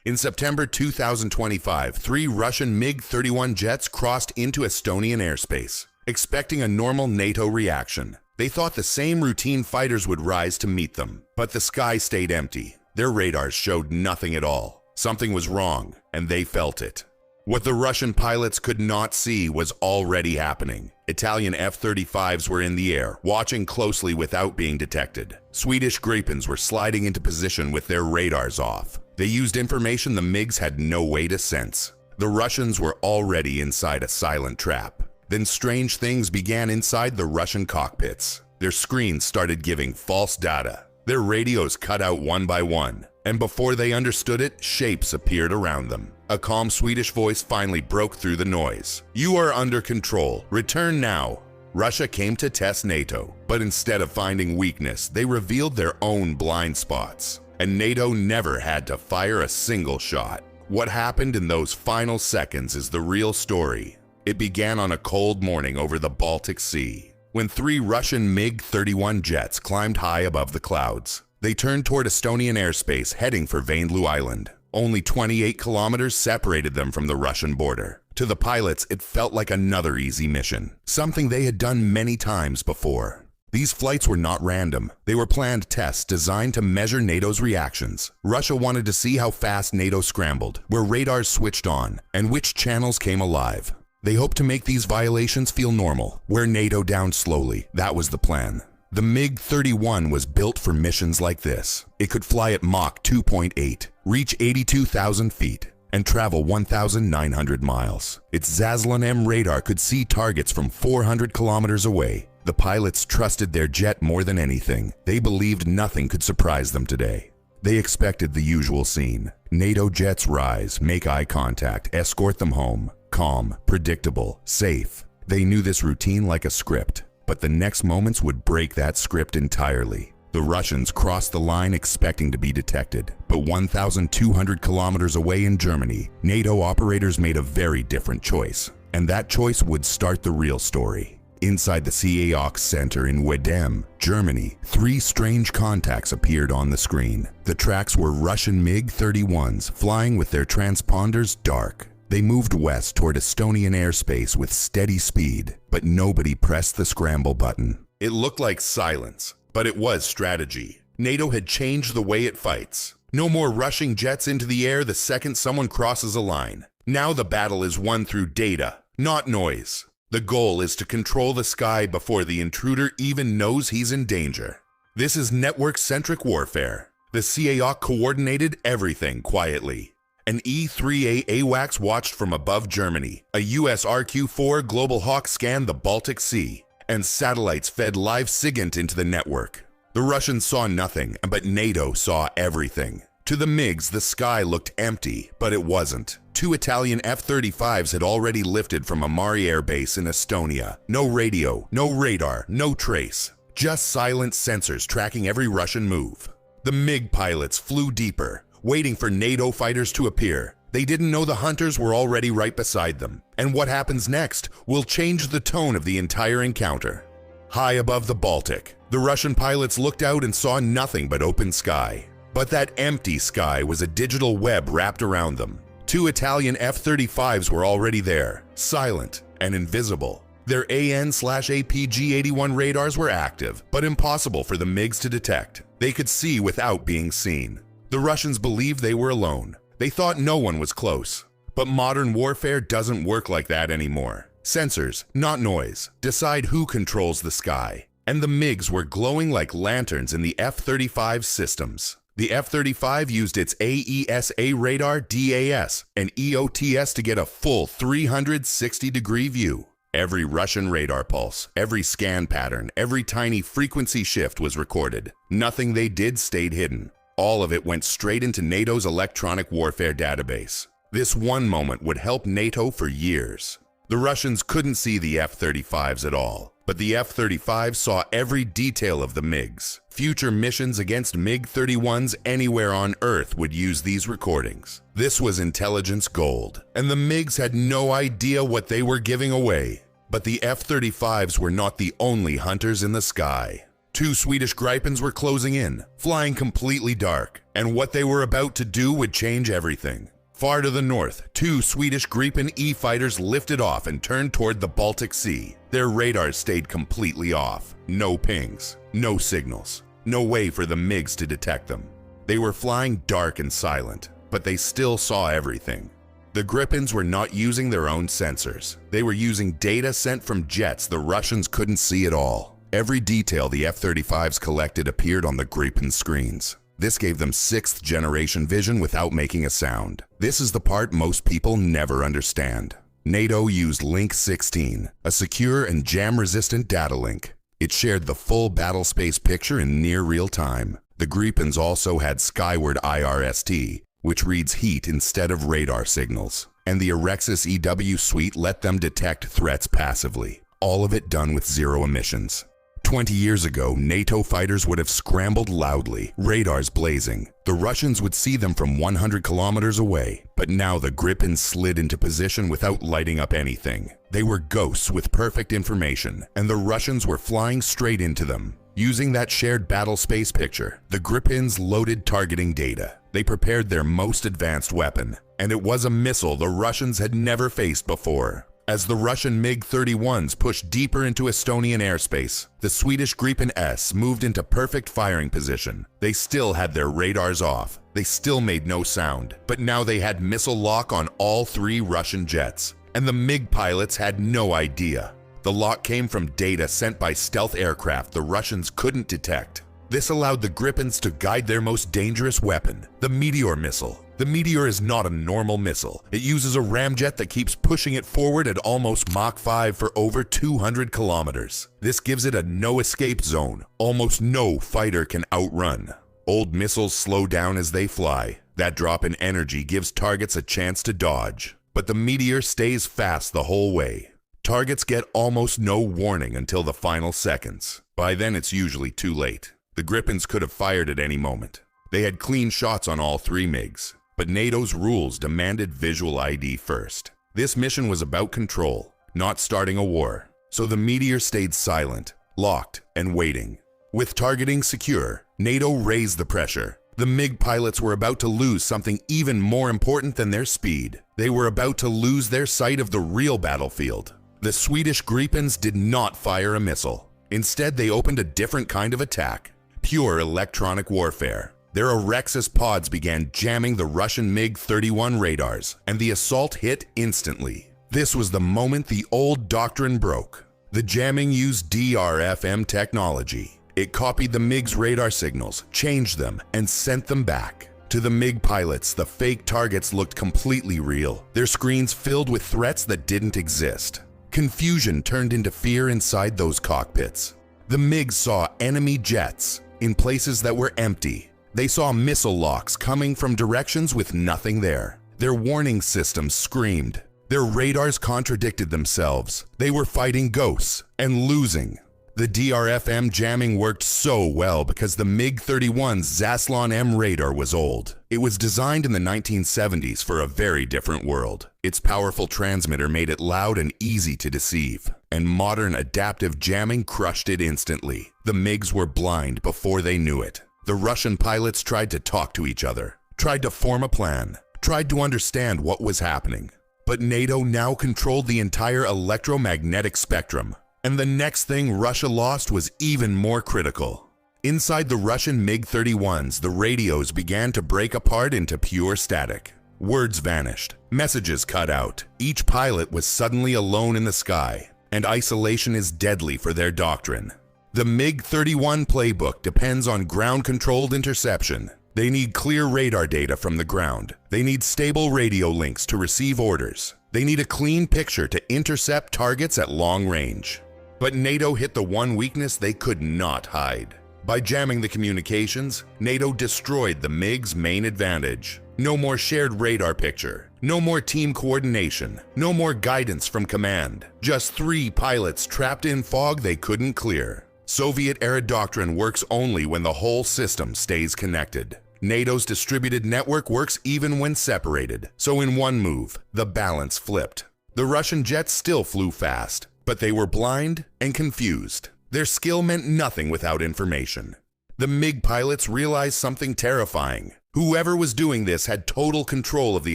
In September 2025, 3 Russian MiG-31 jets crossed into Estonian airspace, expecting a normal NATO reaction. They thought the same routine fighters would rise to meet them, but the sky stayed empty. Their radars showed nothing at all. Something was wrong, and they felt it. What the Russian pilots could not see was already happening. Italian F-35s were in the air, watching closely without being detected. Swedish Gripens were sliding into position with their radars off. They used information the MiGs had no way to sense. The Russians were already inside a silent trap. Then strange things began inside the Russian cockpits. Their screens started giving false data. Their radios cut out one by one, and before they understood it, shapes appeared around them. A calm Swedish voice finally broke through the noise. "You are under control. Return now." Russia came to test NATO, but instead of finding weakness, they revealed their own blind spots. And NATO never had to fire a single shot. What happened in those final seconds is the real story. It began on a cold morning over the Baltic Sea, when 3 Russian MiG-31 jets climbed high above the clouds. They turned toward Estonian airspace, heading for Vainloo Island. Only 28 kilometers separated them from the Russian border. To the pilots, it felt like another easy mission, something they had done many times before. These flights were not random. They were planned tests designed to measure NATO's reactions. Russia wanted to see how fast NATO scrambled, where radars switched on, and which channels came alive. They hoped to make these violations feel normal, wear NATO down slowly. That was the plan. The MiG-31 was built for missions like this. It could fly at Mach 2.8, reach 82,000 feet, and travel 1,900 miles. Its Zaslon M radar could see targets from 400 kilometers away. The pilots trusted their jet more than anything. They believed nothing could surprise them today. They expected the usual scene. NATO jets rise, make eye contact, escort them home. Calm, predictable, safe. They knew this routine like a script. But the next moments would break that script entirely. The Russians crossed the line expecting to be detected, but 1,200 kilometers away in Germany, NATO operators made a very different choice. And that choice would start the real story. Inside the CAOX Center in Wedem, Germany, 3 strange contacts appeared on the screen. The tracks were Russian MiG-31s, flying with their transponders dark. They moved west toward Estonian airspace with steady speed, but nobody pressed the scramble button. It looked like silence, but it was strategy. NATO had changed the way it fights. No more rushing jets into the air the second someone crosses a line. Now the battle is won through data, not noise. The goal is to control the sky before the intruder even knows he's in danger. This is network-centric warfare. The CAOC coordinated everything quietly. An E-3A AWACS watched from above Germany. A US RQ-4 Global Hawk scanned the Baltic Sea, and satellites fed live SIGINT into the network. The Russians saw nothing, but NATO saw everything. To the MiGs, the sky looked empty, but it wasn't. 2 Italian F-35s had already lifted from a Mari air base in Estonia. No radio, no radar, no trace. Just silent sensors tracking every Russian move. The MiG pilots flew deeper, waiting for NATO fighters to appear. They didn't know the hunters were already right beside them. And what happens next will change the tone of the entire encounter. High above the Baltic, the Russian pilots looked out and saw nothing but open sky. But that empty sky was a digital web wrapped around them. 2 Italian F-35s were already there, silent and invisible. Their AN/APG-81 radars were active, but impossible for the MiGs to detect. They could see without being seen. The Russians believed they were alone. They thought no one was close. But modern warfare doesn't work like that anymore. Sensors, not noise, decide who controls the sky. And the MiGs were glowing like lanterns in the F-35 systems. The F-35 used its AESA radar DAS and EOTS to get a full 360-degree view. Every Russian radar pulse, every scan pattern, every tiny frequency shift was recorded. Nothing they did stayed hidden. All of it went straight into NATO's electronic warfare database. This one moment would help NATO for years. The Russians couldn't see the F-35s at all, but the F-35 saw every detail of the MiGs. Future missions against MiG-31s anywhere on Earth would use these recordings. This was intelligence gold, and the MiGs had no idea what they were giving away. But the F-35s were not the only hunters in the sky. 2 Swedish Gripens were closing in, flying completely dark. And what they were about to do would change everything. Far to the north, 2 Swedish Gripen E fighters lifted off and turned toward the Baltic Sea. Their radars stayed completely off. No pings, no signals, no way for the MiGs to detect them. They were flying dark and silent, but they still saw everything. The Gripens were not using their own sensors. They were using data sent from jets the Russians couldn't see at all. Every detail the F-35s collected appeared on the Gripen screens. This gave them 6th generation vision without making a sound. This is the part most people never understand. NATO used Link 16, a secure and jam-resistant data link. It shared the full battle space picture in near real time. The Gripens also had Skyward IRST, which reads heat instead of radar signals. And the Erexus EW suite let them detect threats passively. All of it done with 0 emissions. 20 years ago, NATO fighters would have scrambled loudly, radars blazing. The Russians would see them from 100 kilometers away, but now the Gripens slid into position without lighting up anything. They were ghosts with perfect information, and the Russians were flying straight into them. Using that shared battle space picture, the Gripens loaded targeting data. They prepared their most advanced weapon, and it was a missile the Russians had never faced before. As the Russian MiG-31s pushed deeper into Estonian airspace, the Swedish Gripen S moved into perfect firing position. They still had their radars off. They still made no sound, but now they had missile lock on all 3 Russian jets. And the MiG pilots had no idea. The lock came from data sent by stealth aircraft the Russians couldn't detect. This allowed the Gripens to guide their most dangerous weapon, the Meteor missile. The Meteor is not a normal missile. It uses a ramjet that keeps pushing it forward at almost Mach 5 for over 200 kilometers. This gives it a no-escape zone. Almost no fighter can outrun. Old missiles slow down as they fly. That drop in energy gives targets a chance to dodge. But the Meteor stays fast the whole way. Targets get almost no warning until the final seconds. By then it's usually too late. The Gripens could have fired at any moment. They had clean shots on all 3 MiGs. But NATO's rules demanded visual ID first. This mission was about control, not starting a war. So the Meteor stayed silent, locked, and waiting. With targeting secure, NATO raised the pressure. The MiG pilots were about to lose something even more important than their speed. They were about to lose their sight of the real battlefield. The Swedish Gripens did not fire a missile. Instead, they opened a different kind of attack. Pure electronic warfare. Their Erexus pods began jamming the Russian MiG-31 radars, and the assault hit instantly. This was the moment the old Doctrine broke. The jamming used DRFM technology. It copied the MiG's radar signals, changed them, and sent them back. To the MiG pilots, the fake targets looked completely real, their screens filled with threats that didn't exist. Confusion turned into fear inside those cockpits. The MiGs saw enemy jets in places that were empty. They saw missile locks coming from directions with nothing there. Their warning systems screamed. Their radars contradicted themselves. They were fighting ghosts and losing. The DRFM jamming worked so well because the MiG-31's Zaslon M radar was old. It was designed in the 1970s for a very different world. Its powerful transmitter made it loud and easy to deceive, and modern adaptive jamming crushed it instantly. The MiGs were blind before they knew it. The Russian pilots tried to talk to each other, tried to form a plan, tried to understand what was happening. But NATO now controlled the entire electromagnetic spectrum. And the next thing Russia lost was even more critical. Inside the Russian MiG-31s, the radios began to break apart into pure static. Words vanished, messages cut out. Each pilot was suddenly alone in the sky, and isolation is deadly for their doctrine. The MiG-31 playbook depends on ground-controlled interception. They need clear radar data from the ground. They need stable radio links to receive orders. They need a clean picture to intercept targets at long range. But NATO hit the one weakness they could not hide. By jamming the communications, NATO destroyed the MiG's main advantage. No more shared radar picture. No more team coordination. No more guidance from command. Just 3 pilots trapped in fog they couldn't clear. Soviet-era doctrine works only when the whole system stays connected. NATO's distributed network works even when separated. So in one move, the balance flipped. The Russian jets still flew fast, but they were blind and confused. Their skill meant nothing without information. The MiG pilots realized something terrifying. Whoever was doing this had total control of the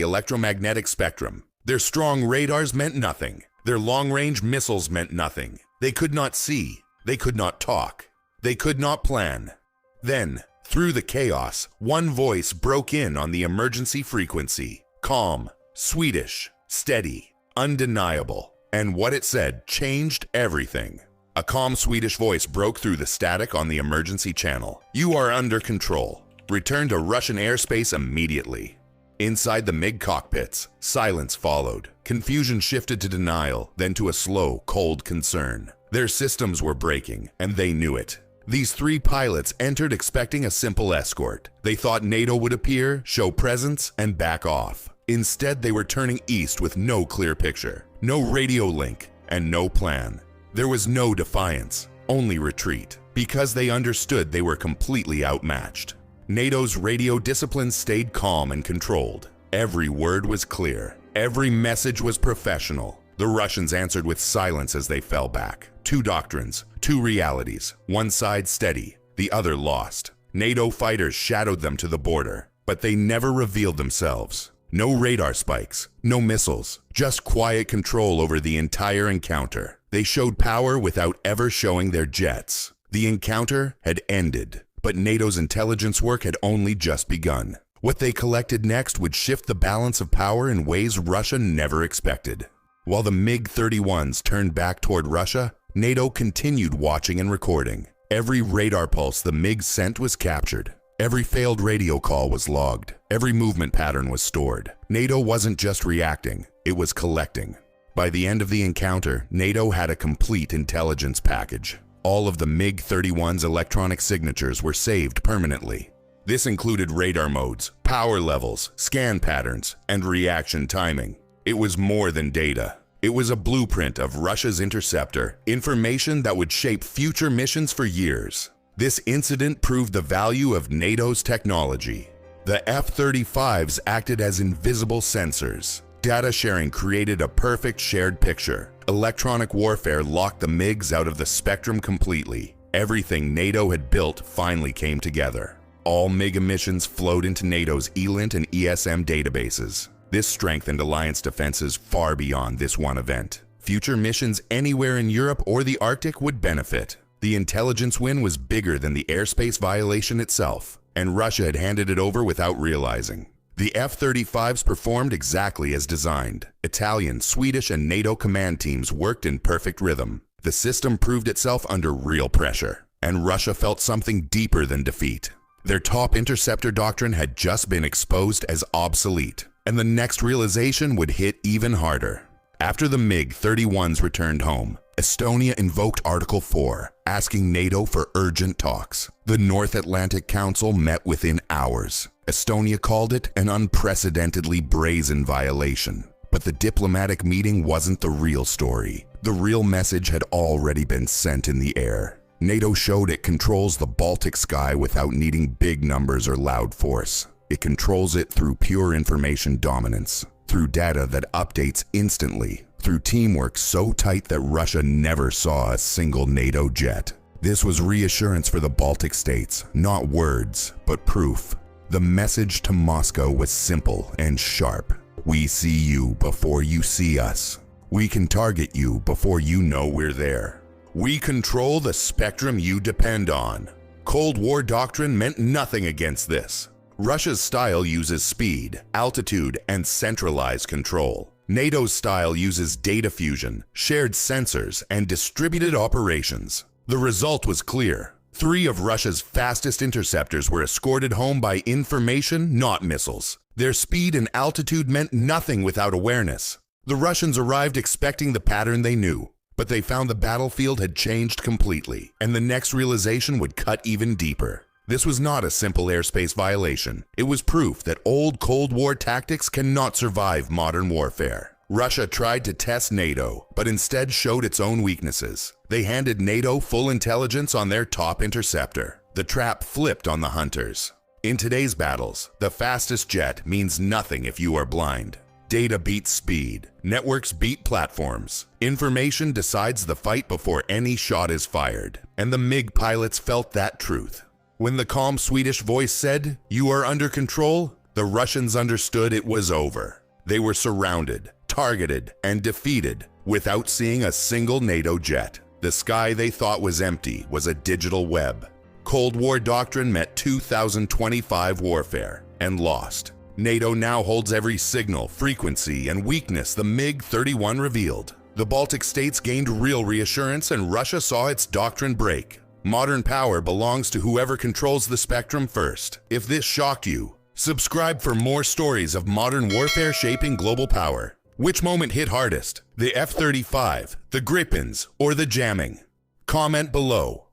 electromagnetic spectrum. Their strong radars meant nothing. Their long-range missiles meant nothing. They could not see. They could not talk. They could not plan. Then, through the chaos, one voice broke in on the emergency frequency. Calm, Swedish, steady, undeniable. And what it said changed everything. A calm Swedish voice broke through the static on the emergency channel. "You are under control. Return to Russian airspace immediately." Inside the MiG cockpits, silence followed. Confusion shifted to denial, then to a slow, cold concern. Their systems were breaking, and they knew it. These three pilots entered expecting a simple escort. They thought NATO would appear, show presence, and back off. Instead, they were turning east with no clear picture, no radio link, and no plan. There was no defiance, only retreat, because they understood they were completely outmatched. NATO's radio discipline stayed calm and controlled. Every word was clear. Every message was professional. The Russians answered with silence as they fell back. Two doctrines, two realities, one side steady, the other lost. NATO fighters shadowed them to the border, but they never revealed themselves. No radar spikes, no missiles, just quiet control over the entire encounter. They showed power without ever showing their jets. The encounter had ended. But NATO's intelligence work had only just begun. What they collected next would shift the balance of power in ways Russia never expected. While the MiG-31s turned back toward Russia, NATO continued watching and recording. Every radar pulse the MiG sent was captured. Every failed radio call was logged. Every movement pattern was stored. NATO wasn't just reacting, it was collecting. By the end of the encounter, NATO had a complete intelligence package. All of the MiG-31's electronic signatures were saved permanently. This included radar modes, power levels, scan patterns, and reaction timing. It was more than data. It was a blueprint of Russia's interceptor, information that would shape future missions for years. This incident proved the value of NATO's technology. The F-35s acted as invisible sensors. Data sharing created a perfect shared picture. Electronic warfare locked the MiGs out of the spectrum completely. Everything NATO had built finally came together. All MiG emissions flowed into NATO's ELINT and ESM databases. This strengthened alliance defenses far beyond this one event. Future missions anywhere in Europe or the Arctic would benefit. The intelligence win was bigger than the airspace violation itself, and Russia had handed it over without realizing. The F-35s performed exactly as designed. Italian, Swedish, and NATO command teams worked in perfect rhythm. The system proved itself under real pressure, and Russia felt something deeper than defeat. Their top interceptor doctrine had just been exposed as obsolete, and the next realization would hit even harder. After the MiG-31s returned home, Estonia invoked Article 4, asking NATO for urgent talks. The North Atlantic Council met within hours. Estonia called it an unprecedentedly brazen violation. But the diplomatic meeting wasn't the real story. The real message had already been sent in the air. NATO showed it controls the Baltic sky without needing big numbers or loud force. It controls it through pure information dominance, through data that updates instantly, through teamwork so tight that Russia never saw a single NATO jet. This was reassurance for the Baltic states, not words, but proof. The message to Moscow was simple and sharp. We see you before you see us. We can target you before you know we're there. We control the spectrum you depend on. Cold War doctrine meant nothing against this. Russia's style uses speed, altitude, and centralized control. NATO's style uses data fusion, shared sensors, and distributed operations. The result was clear. 3 of Russia's fastest interceptors were escorted home by information, not missiles. Their speed and altitude meant nothing without awareness. The Russians arrived expecting the pattern they knew, but they found the battlefield had changed completely, and the next realization would cut even deeper. This was not a simple airspace violation. It was proof that old Cold War tactics cannot survive modern warfare. Russia tried to test NATO, but instead showed its own weaknesses. They handed NATO full intelligence on their top interceptor. The trap flipped on the hunters. In today's battles, the fastest jet means nothing if you are blind. Data beats speed. Networks beat platforms. Information decides the fight before any shot is fired. And the MiG pilots felt that truth. When the calm Swedish voice said, "You are under control," the Russians understood it was over. They were surrounded, targeted, and defeated without seeing a single NATO jet. The sky they thought was empty was a digital web. Cold War doctrine met 2025 warfare and lost. NATO now holds every signal, frequency, and weakness the MiG-31 revealed. The Baltic states gained real reassurance and Russia saw its doctrine break. Modern power belongs to whoever controls the spectrum first. If this shocked you, subscribe for more stories of modern warfare shaping global power. Which moment hit hardest? The F-35, the Gripens, or the jamming? Comment below.